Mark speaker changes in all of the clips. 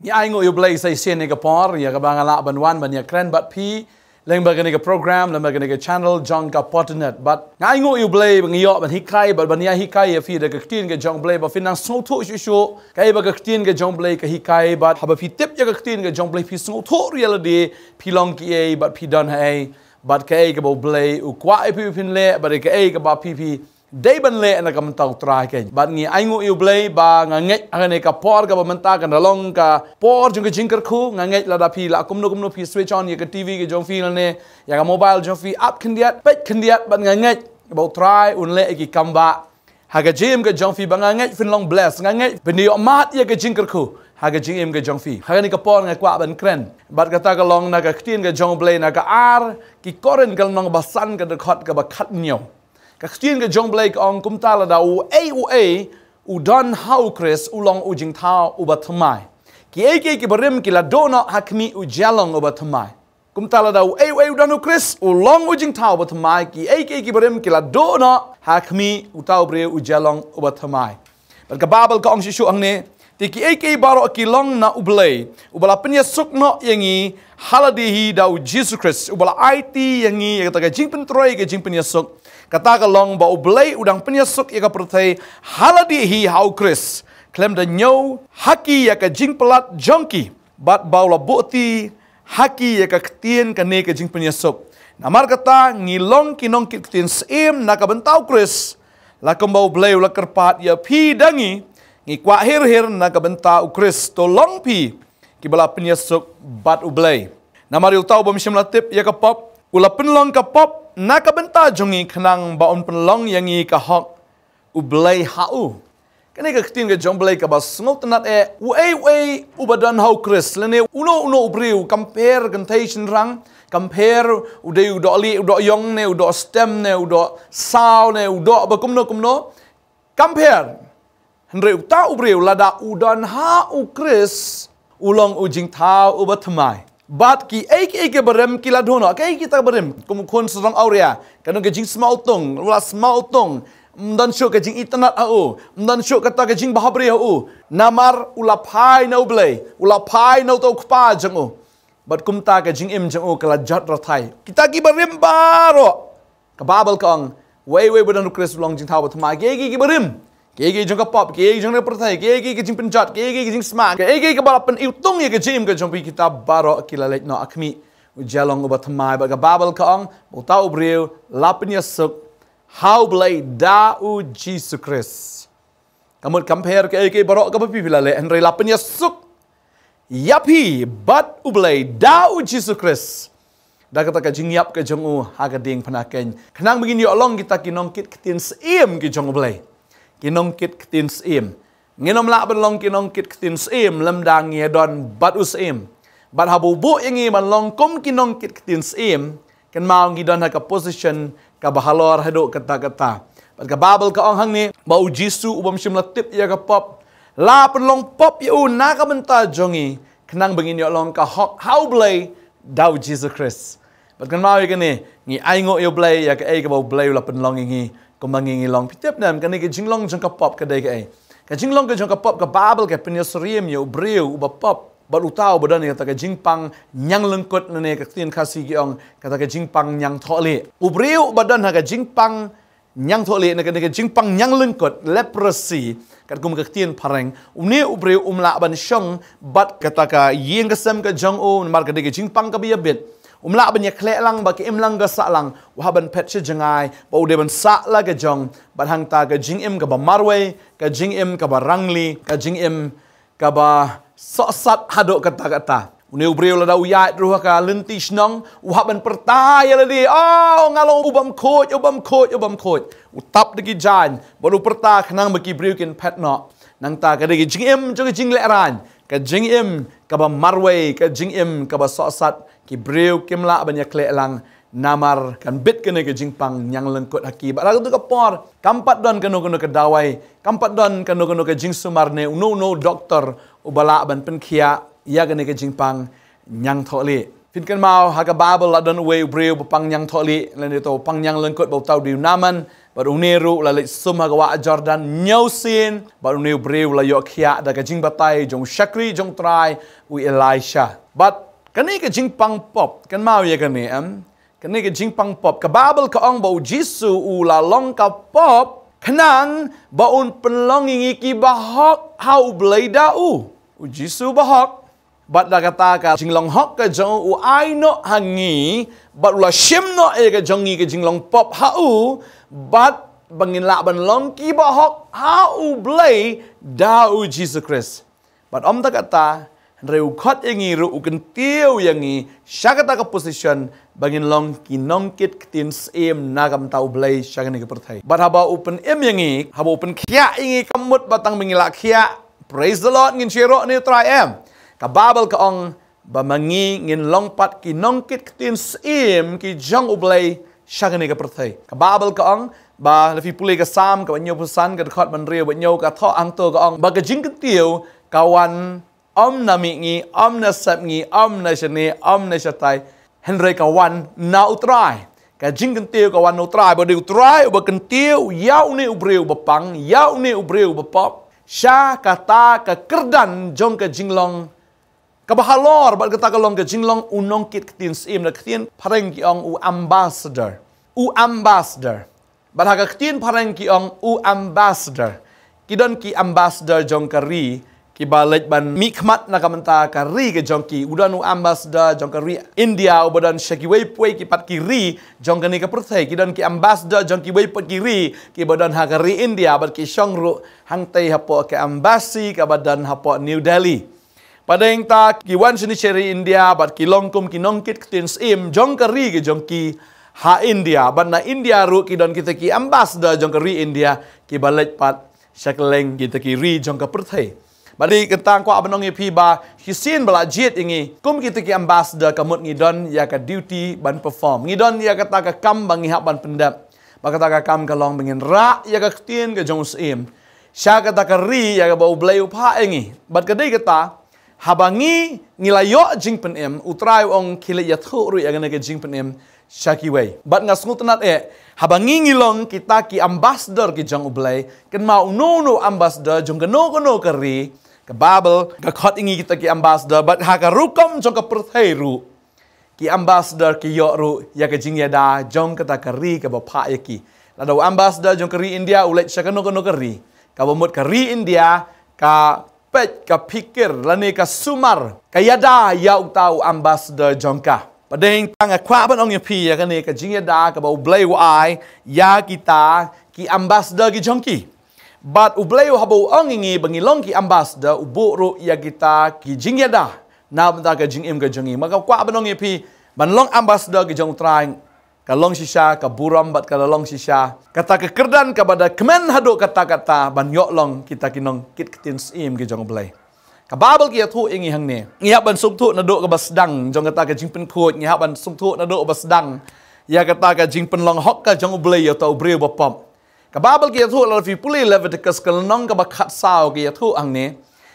Speaker 1: ai ngồi play say sen cái por ya ka bang ala ban wan ban ya kren but pi leng ba cái program leng ba cái channel jong ka potnet but ai ngồi play bang yo ban hikai but ban ya hikai ya fi cái tin cái jong play ba fin nang so tho shu kai ba cái tin cái jong play cái hikai but haba fi tip ya cái tin cái jong play fi so tho reality pi long ki ai but pi don hai but kai ka bo play u kwa ai pi fin le but kai ka ba pi day ban le na kam tau try ke bat ngi ai ngu play ba nga nge ane ka por ka menta kan long ka por jung ke jingker khu nga nge la da phi la kum no phi switch on ye ka tv ke jong fi ne ya ka mobile jong fi up khindiat pet khindiat bat nga nge ba try un le ki kamba ha ka jim ke jong fi ba nga nge fin long bless nga nge ben yo mat ye ke jingker khu ha ka jing ke jong fi ha ni ka por nga kwa ban kren bat ka ta ka long na ka tin ke jong play na ka ar ki koren kal nong ba san ka de khot ka ba khat nyo các tiên cái John Blake ông cũng ta là đầu u don how Chris u long u jing thao u bat thmai ki barim ki la dona hakmi u jalong u bat thmai cũng ta là đầu u don u Chris u long u jing thao bat thmai ki barim ki la dona hakmi u tao bre u jalong u bat thmai cái babel ka ông shu ang ne ti ki baro ki long na u blay u bala penya suk no yangi haladi hi dau Jesus Christ u bala it yangi ka ta jing pen troi ka jing penya suk kata ka long ba ublay udang penyesuk ya ka pertai haladi hi hau Chris klem da nyo haki ya ka jing pelat jongki bat baula bukti haki ya ka ketien ka ne ka jing penyesuk namar kata ngilong kinong ketien seim na ka bentau Chris la kembau ublay la kerpat ya pi dangi ngi kwa hir na ka bentau Chris tolong pi kibala penyesuk bat ublay namar yu tau bom latip ya ka pop ula penlong ka pop nak benta jongi kenang baun penlong yangi ka hok ublay hau kene ka tin ka jong blay ka bas ngot nat u badan hau Chris lene uno ubriu compare contation rang compare u do li u do yong ne u do stem ne u do sao ne u do ba kumno compare henre u ta ubriu lada u don hau Chris ulong u jing thao u batmai bat ki ke berem kila dono kita berem kum kon serang aurea kanong ke jing small tong wala small tong mdan syo ke jing internet au mdan syo kata ke jing bahabri au namar ula phai no blay ula phai no to kpa jang o bat kum ta ke jing im jang o kala jat ra thai kita ki berem baro ka babal kong wei badan Chris long jing thau thma ki berem ki jong ka pop ki jong na perthai ki jing penjat ki jing smart ki ka balapan iutong ye ke jim ke jong pi kita baro kila lek no akmi jalong ubat thmai ba ka babal ka ong botau breu lapnya suk how blay da u Jesus Christ kamut compare ki baro ka pi pila le henry lapnya suk yapi bat u blay da u Jesus Christ da kata ka jing yap ke jong u ha ka ding panaken kenang begini olong kita kinong kit ketin seim ki jong blay kinong kit ketin seim nginom la belong kinong kit ketin seim lem dang ye don bat usim bat habu bu yangi man long kom kinong kit ketin seim kan mau ngi don ka position ka bahalor hado kata bat ka babel ka ong hang ni bau jisu ubam sim latip ya ka pop la penlong pop ya na ka benta jongi kenang begini long ka hok how blay dau Jesus Christ bat kan mau ni ngi ai ngo yo blay ya ka ka bau blay la penlong ngi kumangingi long pitep nam kan ke jinglong jong ka pop ka dai ka jinglong ke jong ka pop ka babel ke penyosriem yo breu uba pop bat utau badan ya ta ka jingpang nyang lengkot ne ka tin khasi gi ong ka jingpang nyang thole ubreu badan ha ka jingpang nyang thole ne ka jingpang nyang lengkot leprosy ka kum ka tin pareng umne ubreu umla ban shong bat kata ka yeng ka sem ka jong o mar ka jingpang ka biabet umla banyak klek lang bagi imlang gasak lang wahaban pet jengai bau de ban sak la ke jong ban hang ta ke jing im ka ba marway ka jing im ka ba rangli ka jing im ka ba sosat hadok kata uni ubreu la da uyat ruh ka lenti snong wahaban pertaya la di ngalong ubam khoj utap de ki jan baru perta khnang bagi breu kin pet no nang ta ka de jing im jo jing le ran ka jing im ka ba marway ka jing im ka ba sosat ki breu kimla banyak klek lang namar kan bit kene ke jingpang nyang lengkot haki ba tu ka por kampat don kanu ke dawai kampat don kanu ke jing sumarne no doktor ubala ban penkhia ya kene ke jingpang nyang thole fin kan mau ha ka babel la don we breu pang nyang thole len to pang nyang lengkot bau tau di naman but uniru la lek sum hagawa Jordan nyausin but uniu breu la yok khia da ka jing batai jong shakri jong trai u Elisha but kani ka jing pang pop kan mau ye kani kani ka jing pang pop ka babel ka ong bau jisu u la long ka pop kanang baun penlong ingi ki bahok hau bleda u jisu bahok but da kata ka jinglong hok ka jong u ai no hangi but la shim no e ka jongi ka jinglong pop hau but bangin la ban long ki bahok hau blei da u Jesus Christ but da kata reu khot ingi ru kan tiu yangi syakata ka position bangin long ki nongkit ktin sem nagam tau blei syakani ka perthai but haba open em yangi haba open khia ingi kamut batang mengila khia praise the Lord ngin shero ni try em ka babel ka ong ba mangi ngin longpat ki nongkit ktin sem ki jong ublei syakani ka perthai ka babel ka ong ba lefi pulih ka sam ka banyo pusan ka khot ban rio banyo ka tho ang to ka ong ba ka jing tiu kawan na mi na sap na shani na shatai henry kawan na utrai ka jing tiu kawan utrai ba di utrai ba kan tiu yau ni ubreu ba pang yau ni ubreu ba pop sya kata ka kerdan jong ka jinglong kabahalor bat kata kalong ke jinglong unong kit ktin sim na ktin pareng ki ong u ambassador bat ha ktin pareng ki ong u ambassador kidon ki ambassador jong kari ki balet ban mikmat na kamanta kari ke jong ki udan u ambassador jong kari India u badan shaki wei pui ki pat kiri jong kani ka perthai kidon ki ambassador jong ki wei pat kiri ki badan ha kari India bat ki shongru hang tei hapo ke embassy ka badan hapo New Delhi padeng ta ki wan sini ceri India bat ki longkum ki nongkit ktin sim jong kari ke jong ki ha India bat na India ru ki don kita ki ambassador jong kari India ki balet pat syakleng kita ki ri jong ka perthai badi ketang kwa abanong pi ba hisin bala jet ingi kum kita ki ambassador kamut ngidon ya ka duty ban perform ngidon ya kata ka kam bang hak ban pendap ba kata ka kam ka long bengin ra ya ka ktin ke jong sim sya kata ka ri ya ka bau blai upha ingi bat kadai kata habangi ngilayo jing penem utrai ong kile ya thu ru ya ke jing penem shaki wei bat ngasngut nat habangi ngilong kita ki ambassador ki jong ublai ken mau no ambassador jong no kari ke babel ka khot ingi kita ki ambassador bat ha ka rukom jong ka perthai ru ki ambassador ki yo ru ya ke jing ya da jong kata kari ke bapa ya ki la do ambassador jong kari India ulet shakano kari ka bomot kari India ka pet ka pikir lani ka sumar kayada ya utau ambassador jongka padeng tang kwa ban ong pi ya kani ka jingada ka bau blai wai ya kita ki ambassador ki jongki but ublai habo ong ngi bangilong ki ambassador ubu ru ya kita ki jingada na banta ka jing im ka jongi maka kwa ban ong pi ban long ambassador ki jong trai ka long shisha ka buram bat ka long shisha kata ke kerdan ka bada kemen hado kata-kata ban yok long kita kinong kit kitin sim ki jong blai ka babel ki thu ingi hang ne ngiap ban sum thu na do ka basdang jong kata ka jing pen khot ngiap ban sum thu na do basdang ya kata ka jing pen long hok ka jong blai ya tau breu bapom ka babel ki thu la fi puli Leviticus ka nong ka bakhat sao ki thu ang ne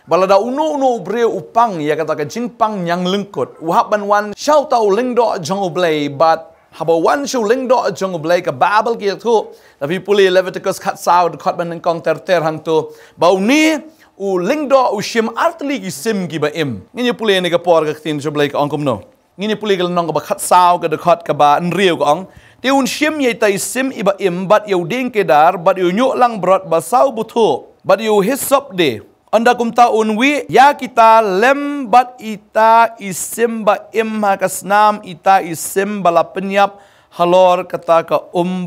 Speaker 1: balada unu breu upang ya kata ka jing pang nyang lengkot uhap ban wan shau tau lengdo jong blai but haba wan shu lingdo jong blai ka babel ki thu la pi puli Leviticus khat sao khot ban kong ter hang tu bau ni u lingdo u shim artli ki sim ki ba im ngi puli ni ka por ka tin jo blai ka ongkom no ngi puli ka nong ka ba khat sao ka de khot ka ba nriu ka ong ti un shim ye tai sim iba im bat yu ding ke dar bat yu nyu lang brot ba sau bu thu bat yu hisop de anda kum taun wi ya kita lem bat ita isim ba im ha kasnam ita isim bala penyap halor kata ka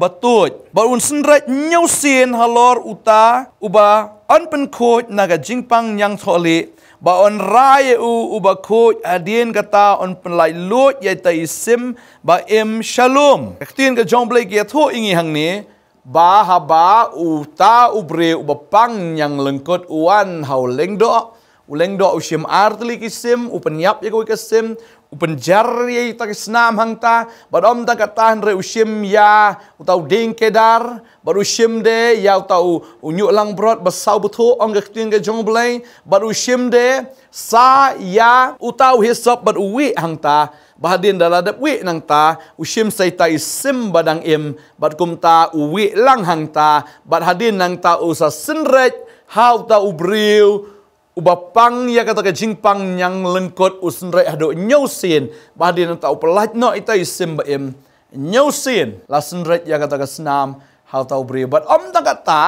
Speaker 1: batut ba un senrat nyusin halor uta uba an pen khoj naga jingpang nyang tholi ba on rai uba khoj adien kata on pen lai lot ya ta isim ba im shalom tin ka jomble ki tho ingi hang ni ba haba uta ubre ubapang yang lengkot uan hau lengdo uleng do usim artli kisim upenyap ya kisim upenjar ya ta kisnam hangta badom ta katahan re usim ya utau ding kedar baru usim de ya utau unyu lang brot basau betu ong ketin ke jong blai baru usim de sa ya utau hisap bad uwi hangta bahadin daladap wi nang ta usim sai ta isim badang im bad kum ta uwi lang hangta bad hadin nang ta usa senret how ta ubriu ubapang ya kata ke jingpang yang lengkot usenrek hado nyausin bahadin nang ta upelaj no ita isim baim nyausin la senrek ya kata ke senam how ta ubriu bad ta kata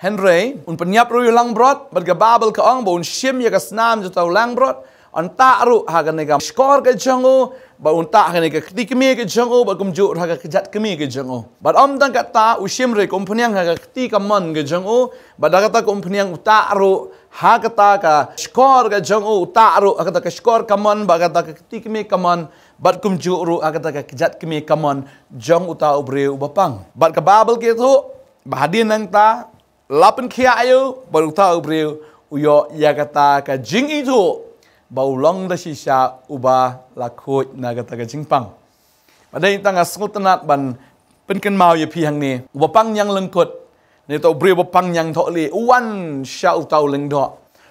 Speaker 1: Henry un penyap ru lang brot bad ke babel ke ong bun sim ya ke senam jo ta lang brot anta ru hagan nega skor ke jango ba unta hagan nega kti kemi ke jango ba kum ju haga kejat kemi ke jango ba tang kata usim re kompanyang haga kti kamon ke jango ba da kata kompanyang uta ru ha kata ka skor ke jango uta ru kata ka skor kamon ba kata ka kti kemi kamon ba kum ju ru kata ka kejat kemi kamon jong uta ubre ubapang ba ka babel ke tu ba hadin nang ta lapen kia ayu ba uta ubre uyo ya kata ka jing itu bau long da shisha uba lakut naga taga jingpang. Pada ini tangga sultanat ban penken mau ye pi hang ni ubapang yang lengkut ni tau beri ubapang yang tok li uwan syau tau leng do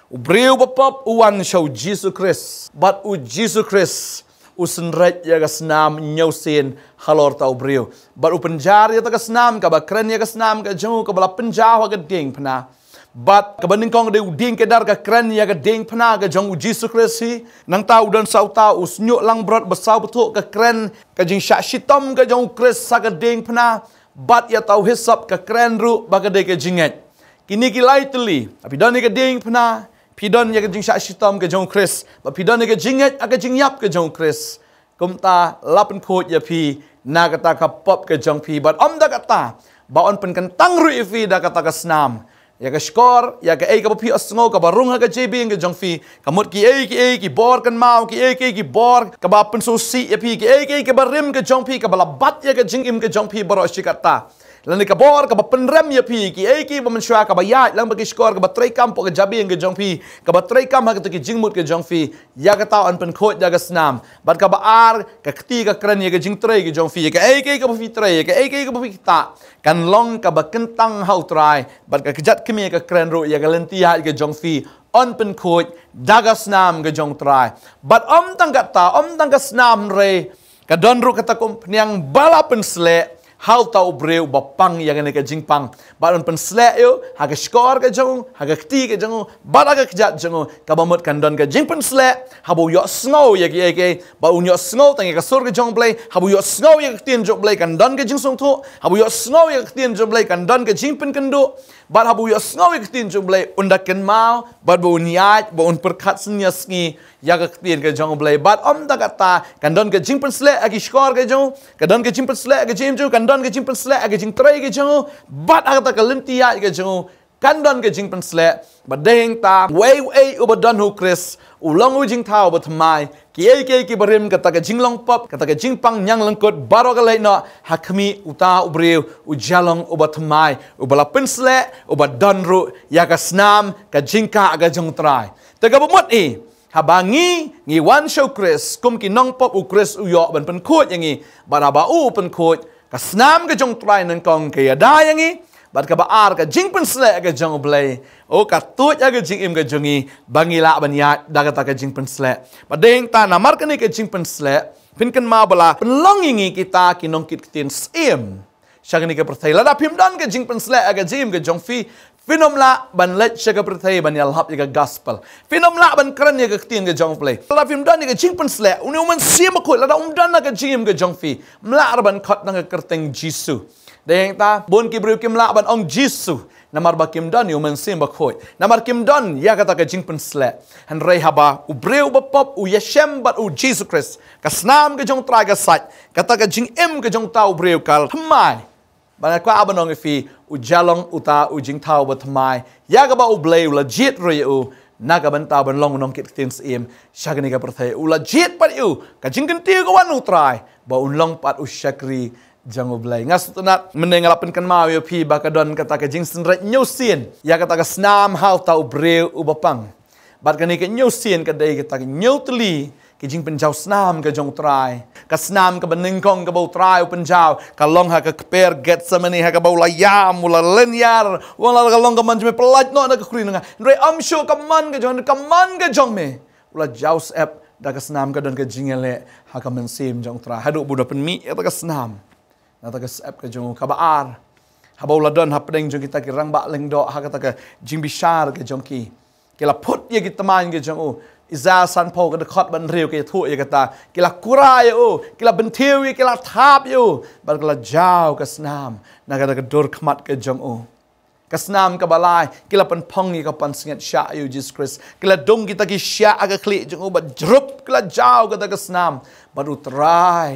Speaker 1: ubri ubapop uwan syau Jesus Christ bat u Jesus Christ usenret ya gasnam nyausin halor tau beriu bat u penjar ya taga snam ka ba kren ya gasnam ka jung ka bala penjar wa geding pna But kabanding kong de uding kedar ka kren ya ka ding pna ka jong Jesus Christ hi nang tau dan sau tau usnyo lang brot besau betul ka kren ka jing syak shitom ka jong Christ sa ka ding pna but ya tau hisap ka kren ru ba ka de ka jinget kini ki lightly tapi don ka ding pna pidon ya ka jing syak shitom ka jong Christ ba pidon ka jinget ka jing yap ka jong Christ kumta lapen khot ya pi na kata ka pop ka jong pi but da kata ba on pen kan tang ru ifi da kata ka snam ya ka skor ya ka ka pi asngo ka barung ka jb ka jong fi kamut ki bor kan mau ki bor ka ba pen so si ya pi ki ka barim ka jong pi ka bala bat ya ka jingim ka jong pi baro shikata lan ka bor ka ba pen rem ya pi ki ba men shwa ka ba ya lang ba ki skor ka ba trei kam po ka jabi ka jong pi ka ba trei kam ha ka ki jingmut ka jong fi ya ka ta an pen khot ya ka snam bat ka ba ar ka kti ka kran ya ka jing trei ka jong fi ka ka ba fi trei ka ka ba fi ta kan long ka ba kentang hau trai bat ka kejat kemi ka kren ru ya ka lentia ka jong fi on pen khot daga snam ka jong trai bat tang ka snam re ka don ru kata kom pniang bala pen sle hau tau breu bapang yang ne ka jingpang baron pen sle yo ha ka skor ka jong ha ka kti ka jong bala ka kejat jong ka bamut kan don ka jingpen sle ha bo yo snow ya ki ba un yo snow tang ka sur ka jong play ha bo yo snow ya ka tien jong play kan don ka jing song thu ha bo yo snow ya ka tien jong play kan don ka jingpen kan do bat ha bo yo snow ya ka tien jong play unda kan mau bat bo niat bo un perkat snya sngi ya ka tien ka jong play bat da kata kan don ka jingpen sle agi skor ka jong ka don ka jingpen sle ka jing jong kan don ka jingpen sle ka jing trei ka jong bat kata ka lentia ka jong kan don ka jingpen sle bat deng ta wei ubadon hu Chris ulong u jing thau bat mai ki barim kata ka jinglong pop kata ka jingpang nyang lengkot baro ka leino hakmi uta ubriu ujalong ubat mai ubala pensle ubadon ru ya ka snam ka jingka aga jong trai taga bumot habangi ngi wan show Chris kum ki nong pop u Chris u yo ban pen khot yangi baraba u pen khot ka snam ka jong trai nang kong ke ada yangi bat ka baar ka jing pen sle ka jong blay o ka tut ya ka jing im ka jongi bangila banya da ka ta ka jing pen sle badeng ta namar ka ni ka jing pen sle pin kan ma bala pen long yangi kita ki nong kit tin sim syagni ka perthai la da pim dan ka jing pen sle ka jim ka jong fi Finomla ban let syaga perthai ban yalhap ya gospel. Finomla ban kran ya ketien ke jong play. La film dan ya jing pen sle. Uni uman sia makoi la da dan ka jing ke jong fi. Mla ban khat nang kerteng Jisu. Deng ta bon ki bru kim la ban ong Jisu. Namar ba kim dan uman sia makoi. Namar kim dan ya kata ka jing pen sle. Han rei haba u breu ba pop u yeshem bat u Jesus Christ. Ka snam ke jong tra ka sat. Kata ka jing em ke jong tau breu kal. Thamai. Banyak kwa abanong ifi ujalong uta ujing tau batmai ya ka ba ublay legit roy u naga banta ban long nong kit tins im syagni ka perthai u legit pat u ka jing kenti ka wan utrai ba unlong pat u syakri jang ublay ngas tunat menengalapen kan mau yo pi bakadon kata ka jing senret nyusin ya kata ka snam hau tau breu u bapang บัดกันนี้ก็เนียวเซียนกันได้ก็ตาก็เนียวตลีก็จริงเป็นเจ้าสนามก็จงตรายก็สนามก็บันนึงกองก็เบาตรายเป็นเจ้าก็ลองหาก็เปิดเกตสมัยนี้หาก็เบาลายามมุลาเล่นยาวันละก็ลองก็มันจะไม่ปลัดโน่นก็คุยนึงไงเรื่องอัมโชก็มันก็จงเมวันละเจ้าเอฟดักสนามก็เดินก็จริงเลยหาก็มันเสียมจงตรายหาดูบุดเป็นมีแล้วก็สนามแล้วก็เอฟก็จงขบอาร์หาเบาละเดินหาประเด็นจงkitaก็รังบะเล็งดอกหาก็ตาก็จริงบิชาร์ก็จงกีก็ละพุทธยังกิตมันก็จงอิซาสันโพก็คอดบันเรียวก็ทุ่ยก็ตาก็ละกุรายอยู่ก็ละบันเทียวก็ละทาบอยู่บัดก็ละเจ้าก็สนามนักก็ดอร์ขมัดก็จงก็สนามก็บาลายก็ละปันพงก็ปันสิงห์ชาอยู่จิสคริสก็ละดงkitaก็ชาก็คลีจงบัดจรุบก็ละเจ้าก็ตาก็สนามบัดอุตราย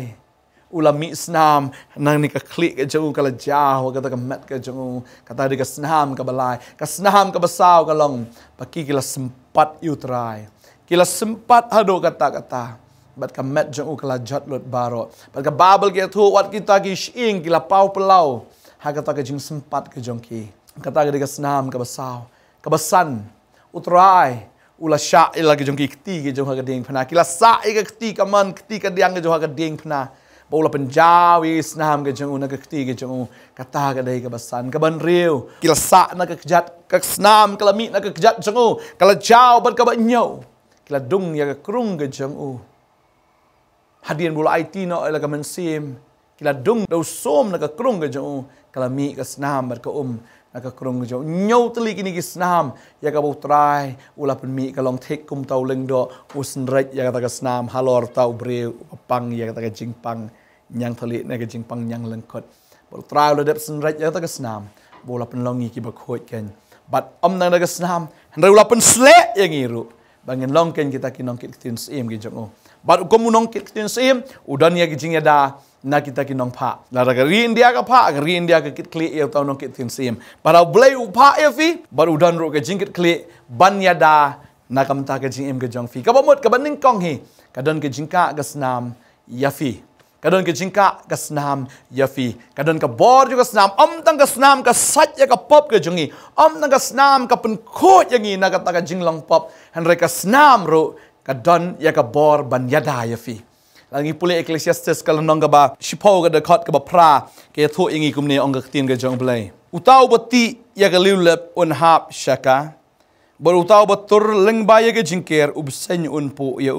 Speaker 1: อุลามิสนามนั่งนี่ก็คลิกก็จงก็ละเจ้าก็ตาก็เม็ดก็จงก็ตาดีก็สนามก็บาลายก็สนามก็บาสาวก็ลงปักกี้ก็ละสมปัดอุตรายKila sempat hado kata-kata. Bat ka met jeng kala jat lot baro. Bat ka babel ke tu wat kita ki shing kila pau pelau. Ha kata ka jeng sempat ke jong ki. Kata ka de ka senam ka basau. Ka basan. Utrai. Ula sya ila ke jong ki keti ke jong ha ka ding phna. Kila sa ke keti ka man keti ka diang ke jong ha ka ding phna. Baula penjawi senam ke jong na ka keti ke jong kata ka de ka basan ka ban riu. Kila sa na ka jat ka senam kala mi na ka jat jong kala jauh bat ka ba nyau. Kila dung ya ke krung ke jeng hadian bola IT no ila ke mensim kila dung do som na ke krung ke jeng kala mi ke senam ber ke na ke krung ke jeng nyau teli kini ke senam ya ke bau trai ula pen mi ke long tek kum tau leng do usen rek ya ke senam halor tau breu pang ya ke jing pang nyang teli na ke jing pang nyang lengkot bau trai ula dep sen rek ya ke senam bola pen longi ki ba khoi ken bat na ke senam hendai ula pen slek yang iru Bangin longken kita kinong kitin sim gijong Bat ukom unong kitin sim udan ya gijing da na kita kinong pa. Lara ri India ka pa, ri India ka kit kli ya tau nong kitin sim. Para blay upa ya fi, bar udan ro ka jingkit kli ban ya da na kamta ka jing im gijong fi. Ka bamut ka baning kong hi, kadon ka jingka ka snam ya fi. Kadon ke jingka ke senam yafi kadon ke bor juga senam tang ke senam ke sat ya ke pop ke jungi tang ke senam ke penkot yangi na kata ke jinglong pop henry ke senam ro kadon ya ke bor ban yada yafi lagi pulih Ecclesiastes kalau nong ke ba shipau ke dekat ke ba pra ke thu ingi kumne ong ke tin ke jong play utau beti ya ke liulep un hap shaka ber utau betur leng ba ya ke jingker ubsen un pu ya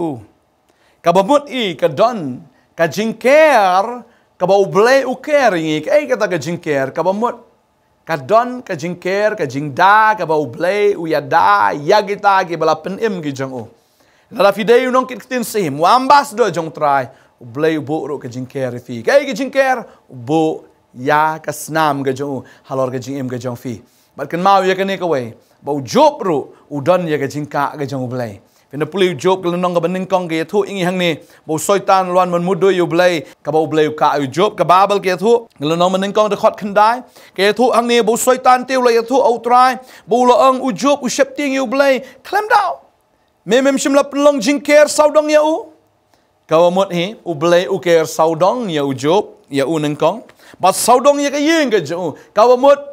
Speaker 1: kabamut kadon ka jingker ka ba ublay uker ingi kay kata ka jingker ka ba mot ka don ka jingker ka jingda ka ba ublay uyada yagita ki bala penim ki jong la fidei nong kitin sim wambas do jong try ublay ubo ro ka jingker fi kay ki jingker ubo ya ka snam ka jong halor ka jingim ka jong fi bat kan mau ya ka ne ka we ba job ro udon ya ka jingka ka jong ublay Kena pulih job kalau nong kaban ningkong ke tu ingi hang ni bau soitan luan man mudo yu blay kabau blay ka yu job ka babel ke tu kalau nong man ningkong de khot khandai ke tu hang ni bau soitan tiu la tu au try bau lo ang u job u shepting yu blay clam down mem shim la pelong jingker saudong ya u kaw mot hi u blay u ker saudong ya u job ya u ningkong ba saudong ya ka yeng ke jo kaw mot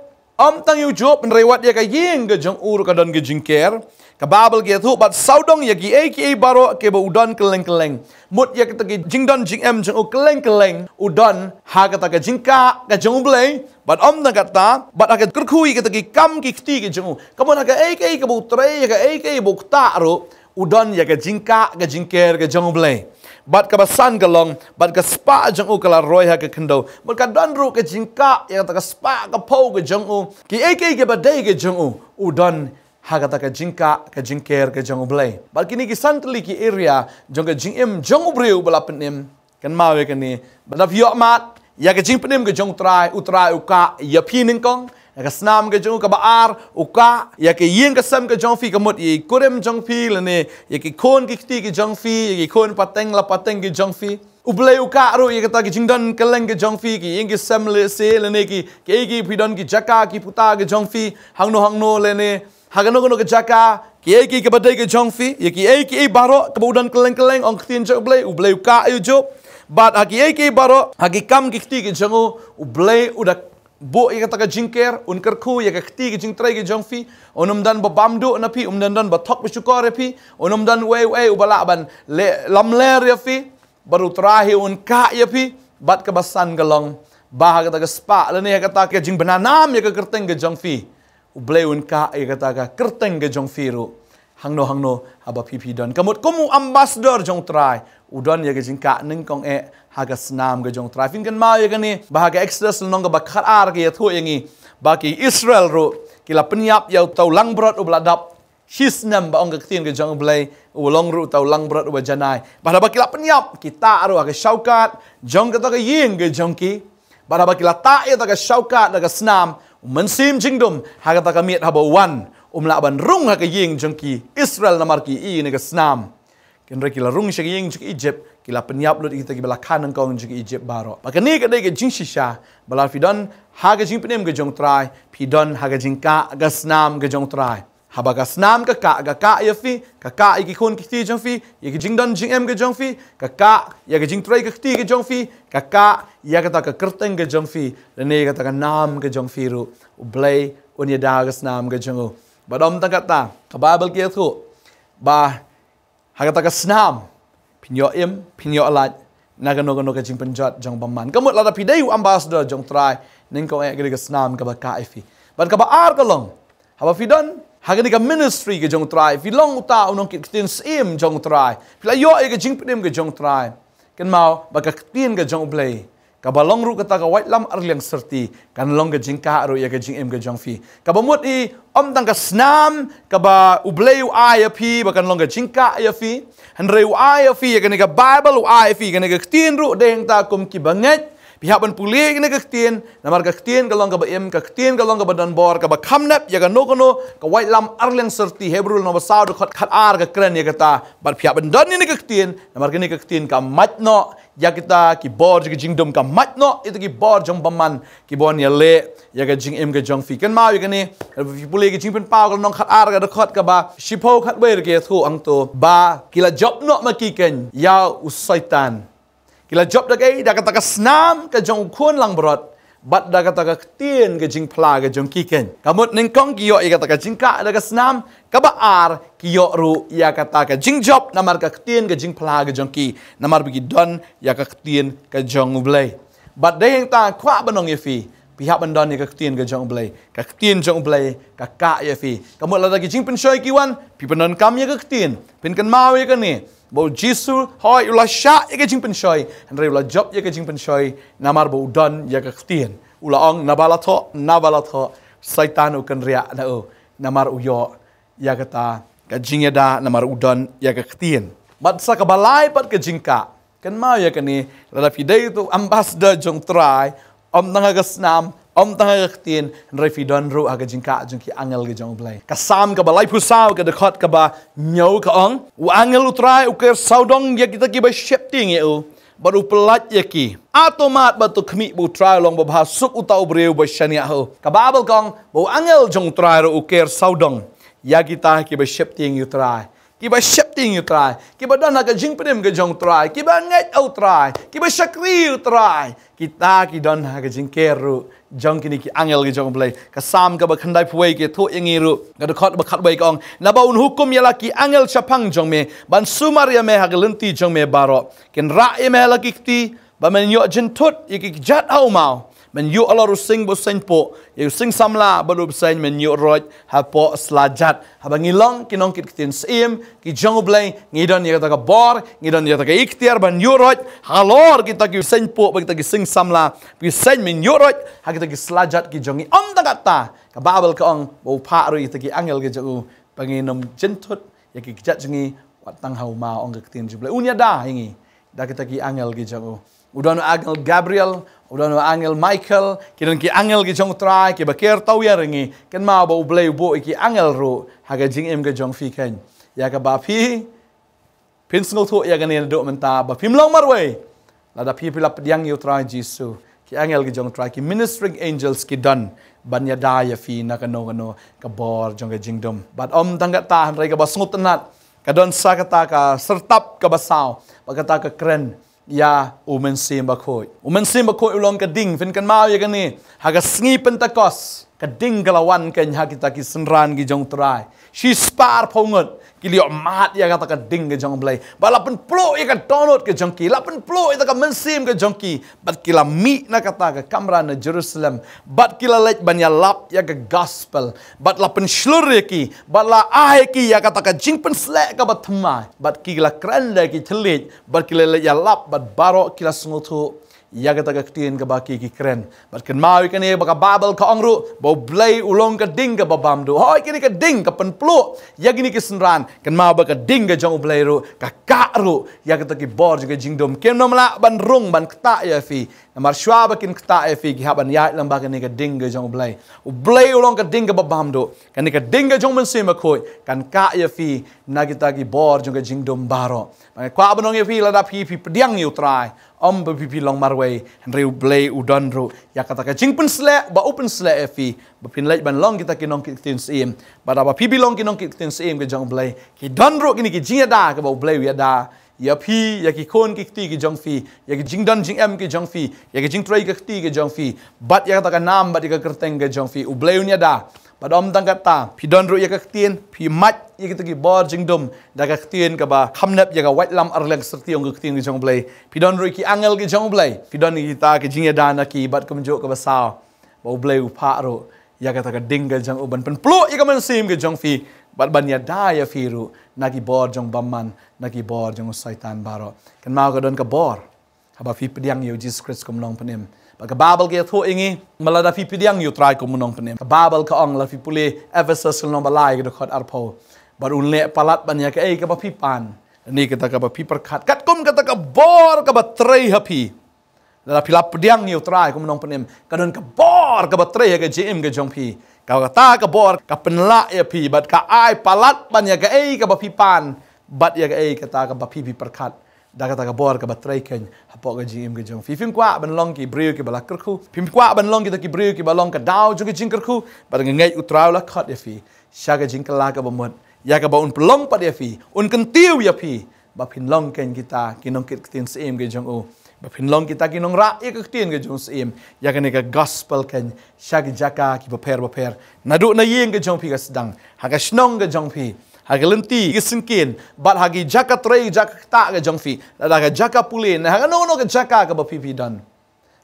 Speaker 1: tang yu job rewat ya ka yeng ke jong ur ka don ke jingker ka babel ke thu bat saudong ya ki baro ke ba udon keleng mut ya kita ki jingdon jingem jong keleng udon ha kata ka jingka ka jong blay bat na kata bat akat kurkhui kita ki kam ki kti ke jong kamon ka ka bu tre ya ka bu ta ro udon ya ka jingka ka jingker ka jong blay bat ka basan kalong bat ka spa jong kala roy ha ka kendo bat ka don ro ka jingka ya kata ka spa ka po ka jong ki ke ba dai ka jong udon ha kata ka jingka ka jingker ka jong blay bal kini ki santli ki area jong ka jingim jong breu bala penim kan mawe kan ni bala vio mat ya ka jing penim ka jong utrai uka ya pi ningkong ya ka snam ka jong ka baar uka ya ka yin ka sam ka jong fi ka mot i kurem jong fi la ne ya ki kon ki ti ki jong fi ya ki kon pateng ki jong fi ublay uka ro ya kata ki jingdon keleng ki jong fi ki yin ki sam le se la ne ki pidon ki jaka ki puta ki jong fi hangno le ne Hagano ke jaka ki ke badai ke jongfi ya ki baro kemudian keleng ong tin jok blay ublay ka ayu job bat ki baro hagi kam ki ti ke jongo ublay udah bo ya kata ka jingker unker khu ya ka khti ki jingtrai ki jongfi onum dan ba bamdu na pi dan ba thok bisukor ya pi onum dan we ubala ban lamler ya fi baru terakhir un ka ya pi bat ka basan galong bah kata ka spa lani ya kata ka jing bananam ya ka kerteng ke jongfi ublei un ka ya kata ka kerteng ke jongfi ru hangno haba pipi don kamut komu ambassador jong trai udon ya gajing ka ning kong haga snam ga jong trai fin kan ma ya gani bahaga exodus nong ga bakar ar ga thu yangi baki Israel ro kila penyap ya tau lang brot ubladap hisnam ba ong ga tin ga jong blai ulong ru tau lang brot ubajanai bahada bakila penyap kita ro ga shaukat jong ga ta ga ying ga jong ki bahada bakila ta ya ta ga shaukat ga snam mensim jingdom haga ta ga miet haba wan laban rung ha ka ying jongki Israel namar ki I ne ka snam ken re kila rung shi ying jong Egypt kila penyap lut kita ki bala kanan kong jong Egypt baro pakani ka dai ka jing shisha bala fidon ha ka jing penem ka jong trai fidon ha ka jing ka snam ka jong trai haba ka snam ka ya fi ka ki khon ki ti jong fi ye ki jing don jing em ka jong fi ka ya ka jing trai ka ti ka jong fi ka ya ka ta ka kerteng ka jong fi ne ka ta ka nam ka jong fi ru ublai unya da ka snam ka jong badom tangkat ta ka Bible kia thu ba hagata ka snam pinyo alat nagano ka jing penjat jong baman kamut lada pidai ambassador jong trai ning ko ek ka snam ka ba kaifi ban ka ba ar ka long haba fidon hagani ka ministry ka jong trai filong uta unong kitin sim jong trai pila yo ka jing penem ka jong trai ken mau ba ka tin ka jong play kabalong ru kata ka white lam arliang serti kan long ka jing ka ru ya ka jing em ka jong fi kabamut I tang ka snam ka ba ublei ai pi ba kan long ka jing ka ya fi hanre ai fi ya kan ka Bible ai fi kan ka tin ru deng ta kum ki banget pihak ban puli kan ka tin namar ka tin ka long ka ba em ka tin ka long ka ba dan bor ka ba khamnap ya ka no ka white lam arliang serti Hebrew no ba saud khat ar ka kren ya kata bar pihak ban dan ni ka tin namar ka ni ka tin ka mat no ya kita ki bor ki jingdom ka mat no itu ki bor jong baman ki bon ya le ya ka jing em ka jong fi kan ma ya ni puli ki jing pen pau ka nong khat ar ka khot ka ba shipo khat ber ke thu ang to ba kila job no ma ki ken ya usaitan kila job da kai da kata ka snam ka jong khon lang brot bat da kata ka tien ka jing pla ka jong ki ken kamut ning kong ki yo ya kata ka jing ka da ka snam ka ba ar ki yo ru ya kata ka jing job namar ka tien ka jing pla ka jong ki namar bigi don ya ka tien ka jong ublei bat da yang ta kwa banong ye fi pihak bandon ya ka tien ka jong ublei ka tien jong ublei ka ye fi kamut la da ki jing pen shoi ki wan pi bandon kam ya ka tien pen kan mau ya ka ni bo jisu hoi ula sha ya ka jing pen shoi andre ula job ya ka jing pen shoi namar bo don ya ka tien ula ong nabala tho saitan u kan ria na o namar u yo ya kata ka jing da namar udon ya ka tien bat sa ka balai pat ka jingka kan mau ya kan ni la fidei tu ambassador jong trai tanga ka snam tanga ka tien re fidon ru aga jingka jong ki angel ge jong blai ka sam ka balai pusau ka dekot ka ba nyau ka ong u angel u trai u ker saudong ya kita ki ba shifting ya u baru pelat ya ki automat batu kemi bu trai long ba suk utau breu ba shania ho ka babel kong bu angel jong trai ru u ker saudong ya kita ki ba shifting you try ki ba shifting you try ki ba dan ka jing penem ka jong try ki ba nget au try ki ba shakri you try kita ki dan ka jing keru jong kini ki angel ki jong blai ka sam ka ba khandai phuai ke tho yangi ru ga de khot ba khat bai kong na ba un hukum yala ki angel chapang jong me ban sumaria me ha ga lenti jong me baro ken ra e me la ki ti ba men yo jin thut ki jat au mau men yu ala ru sing bo sen po yu sing samla ba lu sen men yu roj ha po slajat ha ba ngilong kinong kit tin sim ki jong blai ngidon ya ta ka bor ngidon ya ta ka ikhtiar ban yu roj halor kita ki sen po ba kita ki sing samla pi sen men yu roj ha kita ki slajat ki jongi ta kata ka babel ka ong bo pha ru kita ki angel ki ju panginom jentut ya ki jat jongi wat tang hau ma ong ka tin ju blai unya da hingi da kita ki angel ki ju udon angel Gabriel udon angel Michael kidan ki angel ki jong trai ki baker tau ya ringi ken ma ba ublei bo ki angel ro haga jing em ga jong fi ken ya ka ba phi pin sngo thu ya ga ne do menta ba phim long marway la da phi pila pdiang yu trai jisu ki angel ki jong trai ki ministering angels ki dan ban ya da ya fi na ka no ka bor jong ga jingdom but tangga ta han rai ka ba sngut nat ka don sa kata ka sertap ka basaw pagkata ka kren ya umen sim bakoi ulong ka ding fin kan mau ya kan ni haga sngi pentakos ka ding kalawan kan ha kita ki senran gi jong trai si spar pongot ki liok mat ya kata ka ding ke jong blai balapan plo ya ka download ke jong ki lapan plo ya ka mensim ke jong ki bat kila mi na kata ka kamra na Jerusalem bat kila lek banya lap ya ka gospel bat lapan shlur ya ki bat la ai ki ya kata ka jing pen slek ka bat thmai bat kila kranda ki thlit bat kila lek ya lap bat barok kila sungutu ya kata ka ktien ka baki ki kren bat kan mau kan e baka babel ka ongru bo blai ulong ka ding ka babam do hoi kini ka ding ka pen plo ya gini ki senran kan mau baka ding ka jong blai ru ka ru ya kata ki bor juga jingdom kem no mala ban rung ban kta ya fi namar shwa bakin kta ya fi ki haban ya lam baka ni ka ding ka jong blai u blai ulong ka ding ka babam do kan ni ka ding ka jong men sima khoi kan ka ya fi na kita ki bor juga jingdom baro kwa banong ya fi la da pi pediang yu try om pipi long marway reu blay udon ru ya kata ka jing pen sle ba open sle fi ba pin lek ban long kita kinong kitin sim ba da ba pipi long kinong kitin sim ke jong blay ki don ru kini ki jing da ka ba blay ya da ya pi ya ki kon ki ti ki jong fi ya ki jing don jing em ki jong fi ya ki jing trai ki ti ki jong fi bat ya kata ka nam ba di ka kerteng ke jong fi u blay nya da Padom tang kata, pidon ru ya kaktian, pi mat ya kita ki bor jingdom, da kaktian ka ba khamnap ya ka white lam arlang serti ong kaktian ki jong blai. Pidon ru ki angel ki jong blai. Pidon kita ki jingya dana ki bat ka menjuk ka ba saw. Ba blai upa ru ya kata ka ding ka jong uban pen plo ya ka man sim ki jong fi. Bat ban ya da ya fi ru na ki bor jong bamman, na ki bor jong saitan baro. Kan mau ka don ka bor. Haba fi pediang yo Jesus Christ kom long penem. Ka Babel ke tho ingi malada fi pidiang yu try ko munong penem ka Babel ka ong la fi pule Ephesus no balai ke khot arpo bar unle palat ban ya ka ei ka ba fi pan ni kita ka ba fi perkhat kat kom kata ka bor ka ba trei happy la fi la pidiang yu try ko munong penem ka don ka bor ka ba trei ka jm ke jong fi ka ta ka bor ka penla ya fi bat ka ai palat ban ya ka ei ka ba fi pan bat ya ka ei ka ta ka ba fi perkhat da kata ka bor ka batrai kan hapok ka jim ke jong fifim kwa ban long ki breu ki balak kerku pim kwa ban long ki ta ki breu ki balong ka daw jong ki jing kerku ba ngai utraw la khat ya fi sha ka jing kala ka bamot ya ka ba un pelong pa ya fi un kan tiu ya fi ba pin long kan kita kinong kit tin sem ke jong o ba pin long kita kinong ra ya ka tin ke jong sem ya ka ne ka gospel kan sha ki jaka ki ba per na du na yeng ke jong pi ka sedang ha ka snong ke jong pi hagi lenti gisinkin bat hagi jaka trei jaka ta ga jongfi la ga jaka pulin ha no ka jaka ka ba pipi dan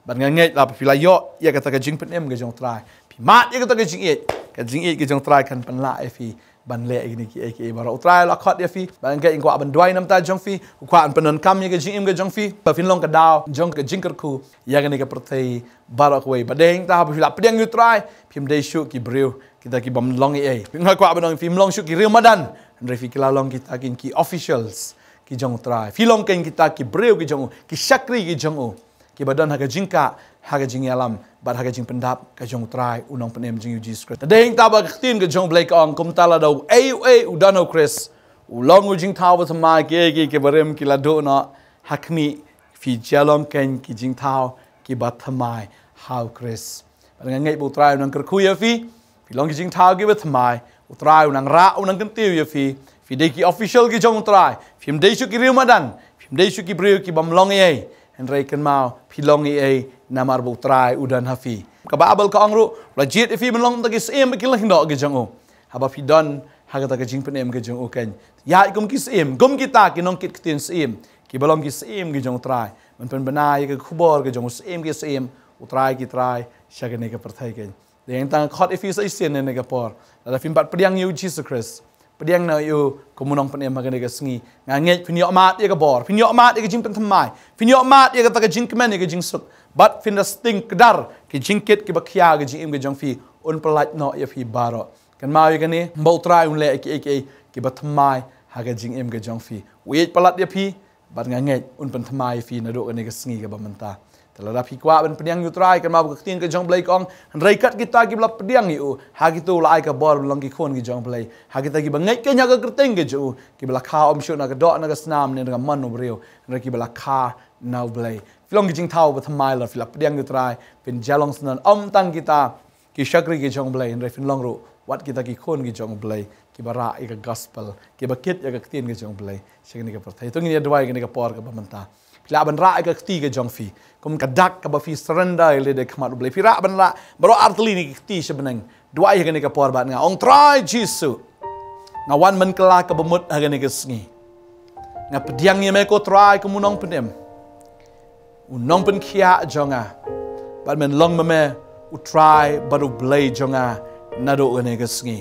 Speaker 1: bat ngai la pi la yo ya ka ta ga jing penem ga jong trai pi mat ya ka ta ga jing et ga jong trai kan pan la fi ban le ini ki bara utrai la khat ya fi ban ga ingwa ban dwai nam ta jongfi kwa an panon kam ya ga jing ga jongfi ba fin long ka daw jong ka jing ku ya ga ni ka protei barak wei ba deng ta pi la pedang yu trai pim dei shu ki breu kita ki bam long ai ngoi kwa banong film long shu ki Ramadan refi ki la long kita ki officials ki jong trai filong ken kita ki breu ki jong ki shakri ki jong ki badan haga jingka haga jing alam bad haga jing pendap ka jong trai unong penem jing Jesus Christ deng ta ba tin ka jong blake ong kum tala do ai udano Chris ulong jing taw ba ma ki barem ki la do na hakmi fi jalom ken ki jing taw ki bat thamai how Chris ngai bu trai nang ker khuya fi Pilong kijing tau ki bet mai utrai unang ra unang kentiu ya fi dei ki official ki jong utrai film dei shu ki Ramadan film dei shu ki breu ki bam long ei en rei kan mau pilong ei namar bu utrai udan hafi ka Babel ka angru la jet fi melong ta ki sem ki lang do ki jong o haba fi don haga ta ki jing penem ki jong o kan ya ikum ki sem gum kita ki nong kit kitin sem ki balom ki sem ki jong utrai man pen banai ki khubor ki jong sem ki sem utrai ki trai shagane ka perthai kan yang tang khot ifis Asian ne ka por la film bat pediang yu Jesus Christ pediang na yu komunong penem ma ka sngi nganget pinyo mat ye ka bor pinyo mat ye ka jing pen thamai pinyo mat ye ka ta ka jing kemen ye ka jing suk bat fin da sting kedar ki jing kit ki bakhya ka jing im ka jong fi un pelat no ye fi baro kan ma ye ka ni mbau trai un le ki bat thamai ha ka jing im ka jong fi we pelat ye fi bat nganget un pen thamai fi na do ka ni ka sngi ka ba manta Telah pi kwa ben pediang yu trai kan mau ketin ke jong blai kong reikat kita ki bla pediang yu ha gitu lai ka bor long ki khon ki jong blai ha kita ki bangai ke nya ka kerteng ke ju ki bla kha om shu na ka do na ka snam ne ka man no breu na ki bla kha nau blai filong ki jing thau ba thamai la fila pediang yu trai pin jalong snan om tang kita ki shakri ki jong blai re fin long ro wat kita ki khon ki jong blai ki bara ka gospel ki ba kit ya ka ketin ke jong blai sheng ni ka perthai to ngi dwai ki ka por ka ba manta pila ban ra ka ti ke jong fi kum kadak ka ba fi surrender le de khamat ble fi ra ban ra bro artli ni ti sebenang dua ya ni ka por ban nga ong try Jesus nga wan man kala ka bemut ha ni ka sngi nga pediang ye me ko try ka munong penem unong pen khia jonga ban men long me u try but u ble jonga na do ni ka sngi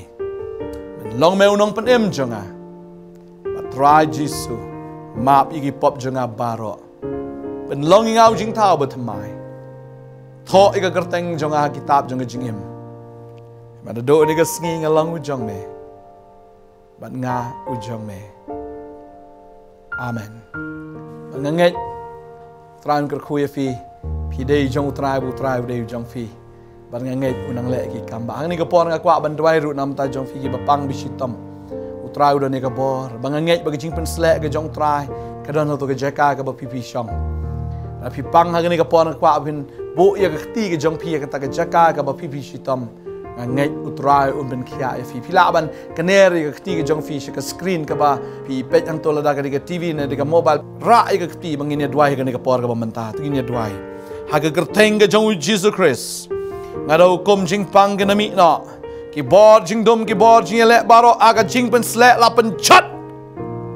Speaker 1: men long me unong penem jonga but try Jesus map igi pop jonga baroเป็นลองยิงเอาจิงเท้าบัดทำไมท้ออีกกระเตงจงอากิตาบจงกจิงอิมบัดโดนี่ก็สงีงลองอุจงเมบัดงาอุจงเมอาเมนบัดงเงยตรายกระคุยฟีพี่เดย์จงอุตรายบุตรายเดย์จงฟีบัดงเงยอุนังเละกิกำบังนี่ก็ปอนงากว่าบันดวยรุนำตาจงฟีกิบปังบิชิตมอุตรายอุดนี่ก็บอร์บังเงยบักจิงเป็นสเลกจงตรายกระดอนตัวกเจกากับพี่พี่ชองพี่ปังหากนี่ก็ปอนกว่าเป็นบุยกับตีกับจงพี่กับตากจักรกับพี่พี่ชิตมงานอุตรายเป็นขี้อาฟีพี่ลาบันกันเนรีกับตีกับจงพี่กับสกรีนกับพี่เป็ดอันตัวละดากับทีวีเนี่ยกับโมบายร่ายกับตีบางเนี่ยด้วยกับนี่ก็ปอนกับมันตาตุกินเนี่ยด้วยหากกระเทงกับจงวิจิสุคริสงานเราคมจิงปังกันนะมิเนาะกีบอร์จิงดมกีบอร์จิงเละบาร์อากาจิงเป็นสเลลาเป็นชัด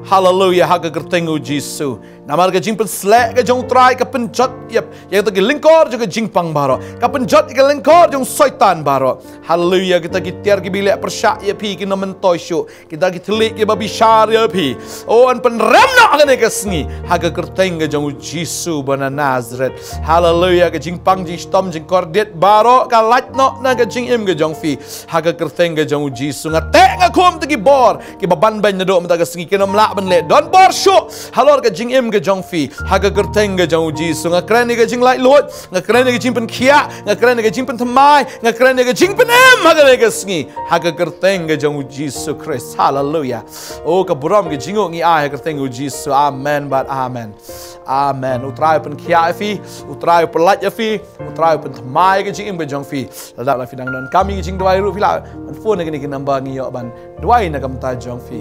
Speaker 1: Hallelujah, haga kertengu Jisu. Namar ka jing pen slek ka jong try ka pen jot yep. Yang ta ki lingkor jo ka jing pang baro. Ka pen jot ka lingkor jong soitan baro. Hallelujah, kita ki tiar ki bilek persyak ya pi ki no mentoi syu. Kita ki telik ki babi syar ya pi. Oh an pen remna ka ne ka sngi. Haga kerteng ka jong Jisu bana Nazareth. Hallelujah, ka jing pang jing stom jing kordet baro ka lat no na ka jing im ka jong fi. Haga kerteng ka jong Jisu ngate ngakum ta ki bor. Ki baban ban na do mta ka sngi ki no mla ban le don bor shu halor ka jing im ka jong fi haga gerteng ka jong Jisu nga kren ni ka jing lai lot nga kren ni ka jing pen khia nga kren ni ka jing pen thamai nga kren ni ka jing pen em haga le ka sngi haga gerteng ka jong Jisu Christ hallelujah oh ka buram ka jingo ngi a haga gerteng ka Jisu amen but amen amen utrai pen khia fi utrai pen lat ya fi utrai pen thamai ka jing im ka jong fi ladap la fidang don kami ka jing dwai ru fi la man phone ni ka number ngi yo ban dwai na kam ta jong fi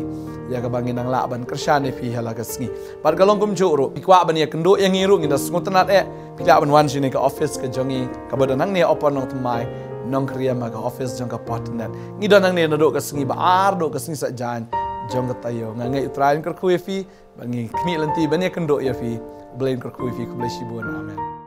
Speaker 1: ya ka bangin ang laban kersyane fi halaga sngi par galong kum juro ikwa ban ya kendo yang ngiru ngi das ngutanat pila ban wan sini ka office ka jongi ka badanang ne open nong tmai nong kriya ma ka office jong ka partner ngi danang ne do ka sngi ba ar do ka sngi sa jan jong ka tayo nga ngai utrain ker khu fi bangi kmi lanti ban ya kendo ya fi blain ker khu fi ku blai shibun amen